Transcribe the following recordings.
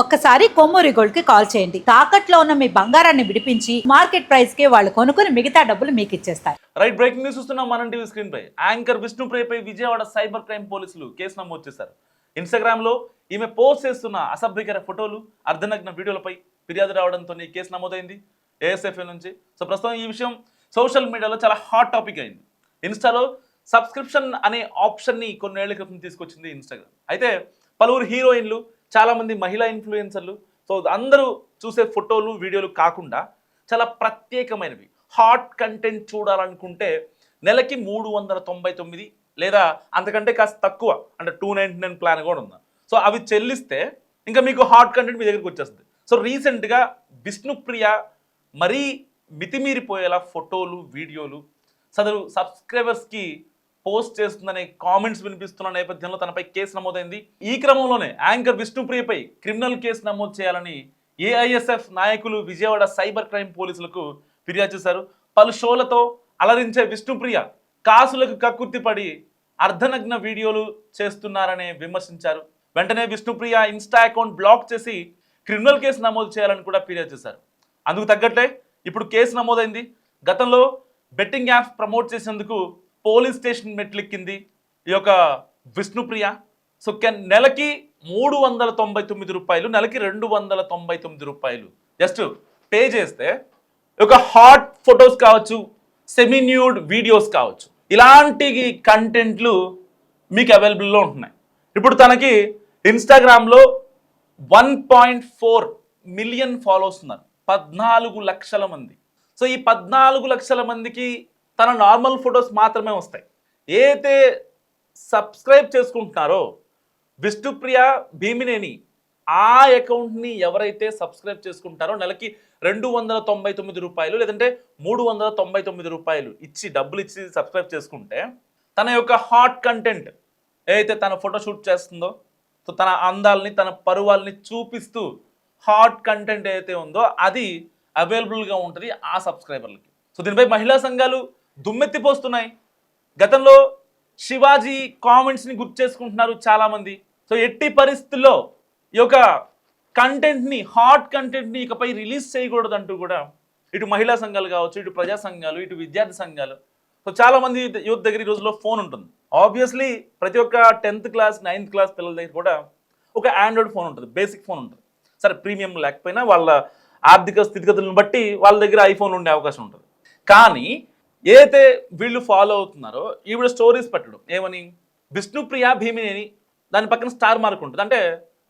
ఒక్కసారి కొమ్మూరి గోల్డ్ కి కాల్ చేయండి. తాకట్లో ఉన్న మీ బంగారాన్ని విడిపించి మార్కెట్ ప్రైస్ కి వాళ్ళు కొనుక్కుని మిగతా డబ్బులు మీకు ఇచ్చేస్తారు. రైట్, బ్రేకింగ్ న్యూస్ చూస్తున్నాం మనం టీవీ స్క్రీన్ పై. యాంకర్ విష్ణుప్రియపై విజయవాడ సైబర్ క్రైమ్ పోలీసులు కేసు నమోదు చేశారు. ఇన్స్టాగ్రామ్ లో ఈమె పోస్ట్ చేస్తున్న అసభ్యకర ఫోటోలు, అర్ధనగ్న వీడియోలపై ఫిర్యాదు రావడంతో ఈ కేసు నమోదైంది ఏఎస్ఎఫ్ఏ నుంచి. సో ప్రస్తుతం ఈ విషయం సోషల్ మీడియాలో చాలా హాట్ టాపిక్ అయింది. ఇన్స్టాలో సబ్స్క్రిప్షన్ అనే ఆప్షన్ని కొన్నేళ్ల క్రితం తీసుకొచ్చింది ఇన్స్టాగ్రామ్. అయితే పలువురు హీరోయిన్లు, చాలామంది మహిళా ఇన్ఫ్లుయెన్సర్లు, సో అందరూ చూసే ఫోటోలు, వీడియోలు కాకుండా చాలా ప్రత్యేకమైనవి హాట్ కంటెంట్ చూడాలనుకుంటే నెలకి 399 లేదా అంతకంటే కాస్త తక్కువ, అంటే 299 ప్లాన్ కూడా ఉంది. సో అవి చెల్లిస్తే ఇంకా మీకు హాట్ కంటెంట్ మీ దగ్గరికి వచ్చేస్తుంది. సో రీసెంట్గా విష్ణుప్రియ మరీ మితిమీరిపోయేలా ఫోటోలు, వీడియోలు సదరు సబ్స్క్రైబర్స్కి పోస్ట్ చేస్తుందనే కామెంట్స్ వినిపిస్తున్న నేపథ్యంలో తనపై కేసు నమోదైంది. ఈ క్రమంలోనే యాంకర్ విష్ణుప్రియపై క్రిమినల్ కేసు నమోదు చేయాలని ఏఐఎస్ఎఫ్ నాయకులు విజయవాడ సైబర్ క్రైమ్ పోలీసులకు ఫిర్యాదు చేశారు. పలు షోలతో అలరించే విష్ణుప్రియ కాసులకు కక్కుర్తిపడి అర్ధనగ్న వీడియోలు చేస్తున్నారని విమర్శించారు. వెంటనే విష్ణుప్రియ ఇన్స్టా అకౌంట్ బ్లాక్ చేసి క్రిమినల్ కేసు నమోదు చేయాలని కూడా ఫిర్యాదు చేశారు. అందుకు తగ్గట్లే ఇప్పుడు కేసు నమోదైంది. గతంలో బెట్టింగ్ యాప్స్ ప్రమోట్ చేసేందుకు పోలీస్ స్టేషన్ మెట్లెక్కింది ఈ యొక్క విష్ణుప్రియ. సో నెలకి 399 రూపాయలు, నెలకి 299 రూపాయలు జస్ట్ పే చేస్తే ఒక హాట్ ఫొటోస్ కావచ్చు, సెమీ న్యూడ్ వీడియోస్ కావచ్చు, ఇలాంటి కంటెంట్లు మీకు అవైలబుల్లో ఉంటున్నాయి. ఇప్పుడు తనకి ఇన్స్టాగ్రామ్లో 1.4 మిలియన్ ఫాలోవర్స్ ఉన్నారు, 14 లక్షల మంది. సో ఈ 14 లక్షల మందికి తన నార్మల్ ఫొటోస్ మాత్రమే వస్తాయి. ఏదైతే సబ్స్క్రైబ్ చేసుకుంటున్నారో విష్ణుప్రియ భీమినేని, ఆ అకౌంట్ని ఎవరైతే సబ్స్క్రైబ్ చేసుకుంటారో నెలకి 299 రూపాయలు లేదంటే 399 రూపాయలు ఇచ్చి, డబ్బులు ఇచ్చి సబ్స్క్రైబ్ చేసుకుంటే తన యొక్క హాట్ కంటెంట్ ఏదైతే తన ఫోటో షూట్ చేస్తుందో, సో తన అందాలని, తన పరువాల్ని చూపిస్తూ హాట్ కంటెంట్ ఏదైతే ఉందో అది అవైలబుల్గా ఉంటుంది ఆ సబ్స్క్రైబర్లకి. సో దీనిపై మహిళా సంఘాలు దుమ్మెత్తిపోస్తున్నాయి. గతంలో శివాజీ కామెంట్స్ని గుర్తు చేసుకుంటున్నారు చాలామంది. సో ఎట్టి పరిస్థితుల్లో ఈ యొక్క కంటెంట్ని, హాట్ కంటెంట్ని ఇకపై రిలీజ్ చేయకూడదంటూ కూడా ఇటు మహిళా సంఘాలు కావచ్చు, ఇటు ప్రజా సంఘాలు, ఇటు విద్యార్థి సంఘాలు, సో చాలామంది యూత్ దగ్గర ఈ రోజుల్లో ఫోన్ ఉంటుంది. ఆబ్వియస్లీ ప్రతి ఒక్క 10th క్లాస్ 9th క్లాస్ పిల్లల దగ్గర కూడా ఒక ఆండ్రాయిడ్ ఫోన్ ఉంటుంది, బేసిక్ ఫోన్ ఉంటుంది. సరే ప్రీమియం లేకపోయినా వాళ్ళ ఆర్థిక స్థితిగతులను బట్టి వాళ్ళ దగ్గర ఐఫోన్ ఉండే అవకాశం ఉంటుంది. కానీ ఏదైతే వీళ్ళు ఫాలో అవుతున్నారో ఈవిడ స్టోరీస్ పెట్టడం ఏమని, విష్ణుప్రియ భీమినేని, దాని పక్కన స్టార్ మార్క్ ఉంటుంది, అంటే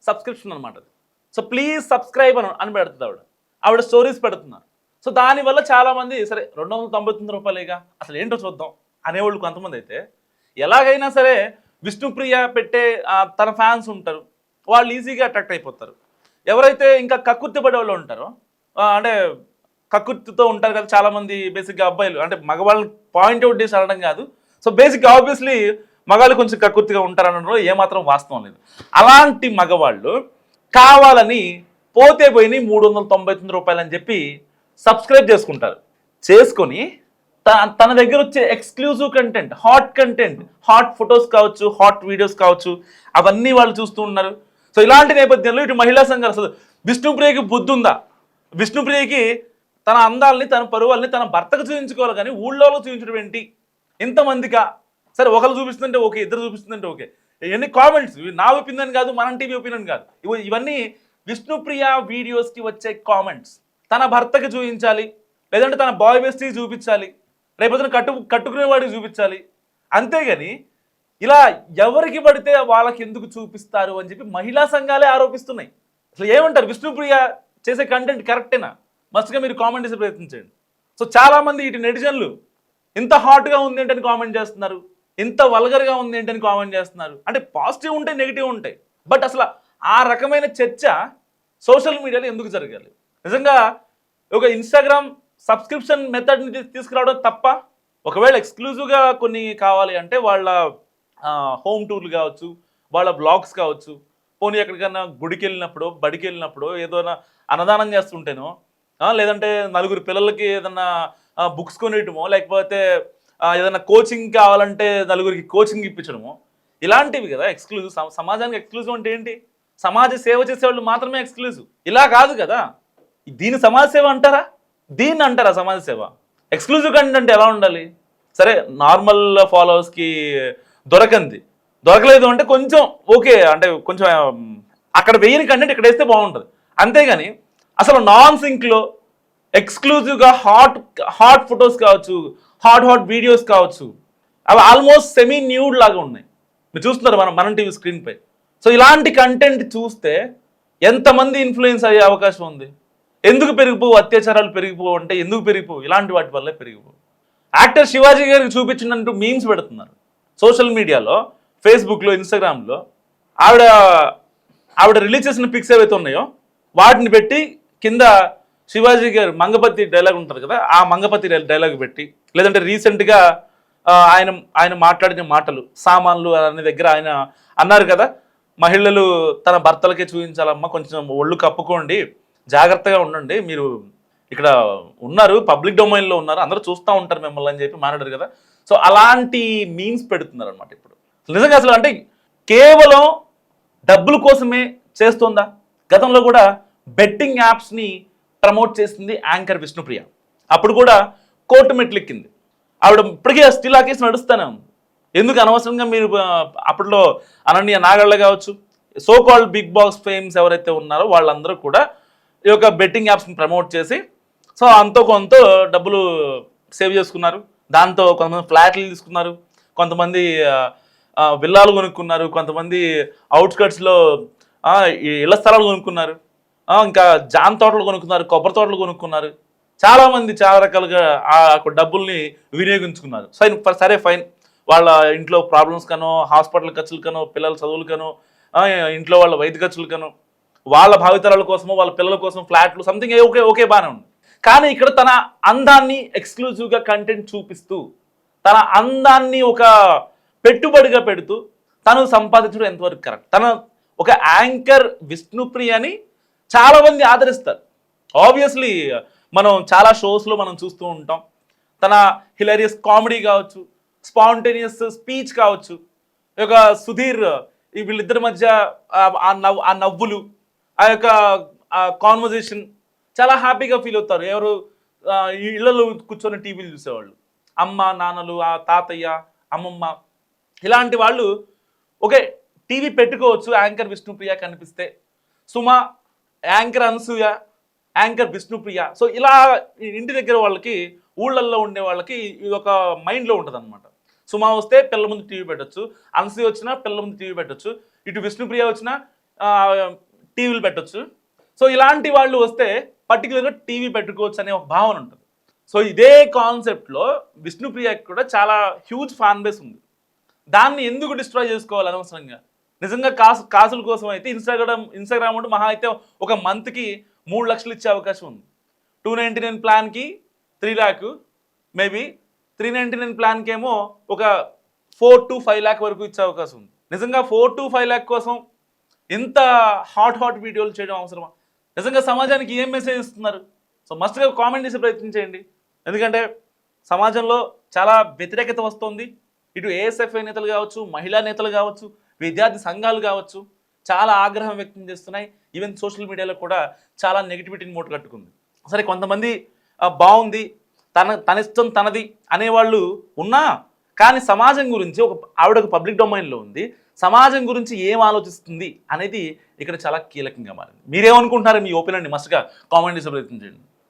సబ్స్క్రిప్షన్ అనమాట. సో ప్లీజ్ సబ్స్క్రైబ్ అని పెడుతుంది ఆవిడ స్టోరీస్ పెడుతున్నారు. సో దానివల్ల చాలామంది సరే 299 రూపాయలేగా అసలు ఏంటో చూద్దాం అనేవాళ్ళు కొంతమంది అయితే ఎలాగైనా సరే విష్ణుప్రియ పెట్టే తన ఫ్యాన్స్ ఉంటారు, వాళ్ళు ఈజీగా అట్రాక్ట్ అయిపోతారు. ఎవరైతే ఇంకా కక్కుర్తి పడే వాళ్ళు ఉంటారో, అంటే కక్కుర్తితో ఉంటారు కదా చాలామంది, బేసిక్గా అబ్బాయిలు, అంటే మగవాళ్ళని పాయింట్అవుట్ చేసి అనడం కాదు, సో బేసిక్గా ఆబ్వియస్లీ మగవాళ్ళు కొంచెం కక్కుర్తిగా ఉంటారనడంలో ఏమాత్రం వాస్తవం లేదు. అలాంటి మగవాళ్ళు కావాలని పోతే పోయి 399 రూపాయలు అని చెప్పి సబ్స్క్రైబ్ చేసుకుంటారు. చేసుకొని తన దగ్గర వచ్చే ఎక్స్క్లూజివ్ కంటెంట్, హాట్ ఫొటోస్ కావచ్చు, హాట్ వీడియోస్ కావచ్చు, అవన్నీ వాళ్ళు చూస్తూ ఉన్నారు. సో ఇలాంటి నేపథ్యంలో ఇటు మహిళా సంఘాలు, అసలు విష్ణుప్రియకి బుద్ధి ఉందా? విష్ణుప్రియకి తన అందాలని, తన పరువాల్ని తన భర్తకు చూపించుకోవాలి, కానీ ఊళ్ళో చూపించడం ఏంటి ఇంతమందికా? సరే ఒకరు చూపిస్తుందంటే ఓకే, ఇద్దరు చూపిస్తుందంటే ఓకే. ఇవన్నీ కామెంట్స్, నా ఒపీనియన్ కాదు, మన టీవీ ఒపీనియన్ కాదు, ఇవన్నీ విష్ణుప్రియ వీడియోస్కి వచ్చే కామెంట్స్. తన భర్తకి చూపించాలి, లేదంటే తన బాయ్ బెస్ట్కి చూపించాలి, రేపొద్దున కట్టుకునే వాడికి చూపించాలి. అంతేగాని ఇలా ఎవరికి పడితే వాళ్ళకి ఎందుకు చూపిస్తారు అని చెప్పి మహిళా సంఘాలే ఆరోపిస్తున్నాయి. అసలు ఏమంటారు, విష్ణుప్రియ చేసే కంటెంట్ కరెక్టేనా? మస్తుగా మీరు కామెంట్ చేసే ప్రయత్నించండి. సో చాలామంది ఇటు నెటిజన్లు ఇంత హాట్గా ఉంది ఏంటని కామెంట్ చేస్తున్నారు, ఇంత వల్గర్గా ఉంది ఏంటని కామెంట్ చేస్తున్నారు. అంటే పాజిటివ్ ఉంటాయి, నెగిటివ్ ఉంటాయి, బట్ అసలు ఆ రకమైన చర్చ సోషల్ మీడియాలో ఎందుకు జరగాలి? నిజంగా ఒక ఇన్స్టాగ్రామ్ సబ్స్క్రిప్షన్ మెథడ్ని తీసుకురావడం తప్ప, ఒకవేళ ఎక్స్క్లూజివ్గా కొన్ని కావాలి అంటే వాళ్ళ హోమ్ టూర్లు కావచ్చు, వాళ్ళ బ్లాగ్స్ కావచ్చు, పోనీ ఎక్కడికైనా గుడికి వెళ్ళినప్పుడు, బడికి వెళ్ళినప్పుడు, ఏదైనా అన్నదానం చేస్తుంటేనో, లేదంటే నలుగురు పిల్లలకి ఏదన్నా బుక్స్ కొనియటమో, లేకపోతే ఏదైనా కోచింగ్ కావాలంటే నలుగురికి కోచింగ్ ఇప్పించడమో, ఇలాంటివి కదా ఎక్స్క్లూజివ్. సమాజానికి ఎక్స్క్లూజివ్ అంటే ఏంటి? సమాజ సేవ చేసేవాళ్ళు మాత్రమే ఎక్స్క్లూజివ్. ఇలా కాదు కదా. దీని సమాజ సేవ అంటారా? దీన్ని అంటారా సమాజ సేవ? ఎక్స్క్లూజివ్ కంటెంట్ అంటే ఎలా ఉండాలి? సరే నార్మల్ ఫాలోవర్స్కి దొరకలేదు అంటే కొంచెం ఓకే, అంటే కొంచెం అక్కడ వేయని కంటెంట్ ఇక్కడ వేస్తే బాగుంటుంది. అంతేగాని అసలు నాన్ సింక్లో ఎక్స్క్లూజివ్గా హాట్ ఫొటోస్ కావచ్చు, హాట్ వీడియోస్ కావచ్చు, అవి ఆల్మోస్ట్ సెమీ న్యూడ్ లాగా ఉన్నాయి. మీరు చూస్తున్నారు మనం టీవీ స్క్రీన్పై. సో ఇలాంటి కంటెంట్ చూస్తే ఎంతమంది ఇన్ఫ్లుయెన్స్ అయ్యే అవకాశం ఉంది? ఎందుకు పెరిగిపోవు అత్యాచారాలు పెరిగిపోవు అంటే ఎందుకు పెరిగిపోవు? ఇలాంటి వాటి వల్లే పెరిగిపోవు. యాక్టర్ శివాజీ గారికి చూపించినట్టు మీమ్స్ పెడుతున్నారు సోషల్ మీడియాలో, ఫేస్బుక్లో, ఇన్స్టాగ్రామ్లో. ఆవిడ రిలీజ్ చేసిన పిక్స్ ఏవైతే ఉన్నాయో వాటిని పెట్టి కింద శివాజీ గారు మంగపతి డైలాగ్ ఉంటుంది కదా, ఆ మంగపతి డైలాగ్ పెట్టి, లేదంటే రీసెంట్గా ఆయన మాట్లాడిన మాటలు, సామాన్లు అనే దగ్గర ఆయన అన్నారు కదా, మహిళలు తన భర్తలకే చూపించాలమ్మా, కొంచెం ఒళ్ళు కప్పుకోండి, జాగ్రత్తగా ఉండండి, మీరు ఇక్కడ ఉన్నారు, పబ్లిక్ డొమైన్లో ఉన్నారు, అందరూ చూస్తూ ఉంటారు మిమ్మల్ని అని చెప్పి మాట్లాడారు కదా. సో అలాంటి మీమ్స్ పెడుతున్నారు అనమాట ఇప్పుడు. నిజంగా అసలు అంటే కేవలం డబ్బుల కోసమే చేస్తుందా? గతంలో కూడా బెట్టింగ్ యాప్స్ని ప్రమోట్ చేసింది యాంకర్ విష్ణుప్రియ. అప్పుడు కూడా కోర్టు మెట్లెక్కింది ఆవిడ. ఇప్పటికీ స్టిల్ ఆ కేసు నడుస్తూనే ఉంది. ఎందుకు అనవసరంగా మీరు అప్పట్లో అనన్య నాగళ్ళ కావచ్చు, సో కాల్డ్ బిగ్ బాస్ ఫేమ్స్ ఎవరైతే ఉన్నారో వాళ్ళందరూ కూడా ఈ యొక్క బెట్టింగ్ యాప్స్ని ప్రమోట్ చేసి సో అంతో కొంత డబ్బులు సేవ్ చేసుకున్నారు. దాంతో కొంతమంది ఫ్లాట్లు తీసుకున్నారు, కొంతమంది విల్లాలు కొనుక్కున్నారు, కొంతమంది అవుట్స్కట్స్లో ఇళ్ల స్థలాలు కొనుక్కున్నారు, ఇంకా జామ తోటలు కొనుక్కున్నారు, కొబ్బరి తోటలు కొనుక్కున్నారు. చాలామంది చాలా రకాలుగా ఆ డబ్బుల్ని వినియోగించుకున్నారు. సరే ఫైన్, వాళ్ళ ఇంట్లో ప్రాబ్లమ్స్ కనో, హాస్పిటల్ ఖర్చులకనో, పిల్లల చదువులకనో, ఇంట్లో వాళ్ళ వైద్య ఖర్చులకనో, వాళ్ళ భావితరాల కోసమో, వాళ్ళ పిల్లల కోసం ఫ్లాట్లు సంథింగ్ ఓకే బాగానే ఉంది. కానీ ఇక్కడ తన అందాన్ని ఎక్స్క్లూజివ్గా కంటెంట్ చూపిస్తూ, తన అందాన్ని ఒక పెట్టుబడిగా పెడుతూ తను సంపాదించడం ఎంతవరకు కరెక్ట్? తన ఒక యాంకర్ విష్ణుప్రియని చాలామంది ఆదరిస్తారు. ఆబ్వియస్లీ మనం చాలా షోస్లో మనం చూస్తూ ఉంటాం. తన హిలేరియస్ కామెడీ కావచ్చు, స్పాంటేనియస్ స్పీచ్ కావచ్చు, ఈ యొక్క సుధీర్ వీళ్ళిద్దరి మధ్య ఆ నవ్వులు, ఆ యొక్క కాన్వర్జేషన్ చాలా హ్యాపీగా ఫీల్ అవుతారు. ఎవరు ఇళ్లలో కూర్చొని టీవీలు చూసేవాళ్ళు, అమ్మ నాన్నలు, ఆ తాతయ్య అమ్మమ్మ, ఇలాంటి వాళ్ళు ఓకే టీవీ పెట్టుకోవచ్చు యాంకర్ విష్ణుప్రియ కనిపిస్తే. Suma, anchor Anasuya, anchor Vishnupriya. So ఇలా ఇంటి దగ్గర వాళ్ళకి, ఊళ్ళల్లో ఉండే వాళ్ళకి ఇది ఒక మైండ్లో ఉంటుంది అనమాట. సుమ వస్తే పిల్లల ముందు టీవీ పెట్టచ్చు, అనసూయ వచ్చినా పిల్లల ముందు టీవీ పెట్టచ్చు, ఇటు విష్ణుప్రియ వచ్చినా టీవీలు పెట్టచ్చు. సో ఇలాంటి వాళ్ళు వస్తే పర్టికులర్గా టీవీ పెట్టుకోవచ్చు అనే ఒక భావన ఉంటుంది. సో ఇదే కాన్సెప్ట్లో విష్ణుప్రియకి కూడా చాలా హ్యూజ్ ఫ్యాన్ బేస్ ఉంది. దాన్ని ఎందుకు డిస్ట్రాయ్ చేసుకోవాలి అనవసరంగా? నిజంగా కాసుల కోసం అయితే ఇన్స్టాగ్రామ్ ఉంటే మహా అయితే ఒక మంత్కి 3 లక్షలు ఇచ్చే అవకాశం ఉంది. 299 ప్లాన్కి 3 లాక్, మేబీ 399 ప్లాన్కి ఏమో ఒక 4 to 5 లాక్ వరకు ఇచ్చే అవకాశం ఉంది. నిజంగా 4 to 5 లాక్ కోసం ఇంత హాట్ వీడియోలు చేయడం అవసరమా? నిజంగా సమాజానికి ఏం మెసేజ్ ఇస్తున్నారు? సో మస్ట్గా కామెంట్ చేసే ప్రయత్నించేయండి. ఎందుకంటే సమాజంలో చాలా వ్యతిరేకత వస్తుంది. ఇటు ఏఎస్ఎఫ్ఐ నేతలు కావచ్చు, మహిళా నేతలు కావచ్చు, విద్యార్థి సంఘాలు కావచ్చు, చాలా ఆగ్రహం వ్యక్తం చేస్తున్నాయి. ఈవెన్ సోషల్ మీడియాలో కూడా చాలా నెగిటివిటీని మూట కట్టుకుంది. సరే కొంతమంది బాగుంది, తన ఇష్టం తనది అనేవాళ్ళు ఉన్నా, కానీ సమాజం గురించి ఆవిడ ఒక పబ్లిక్ డొమైన్లో ఉంది, సమాజం గురించి ఏం ఆలోచిస్తుంది అనేది ఇక్కడ చాలా కీలకంగా మారింది. మీరేమనుకుంటున్నారు? మీ ఒపీనియన్ని మస్ట్గా కామెంట్ చేసే ప్రయత్నం చేయండి.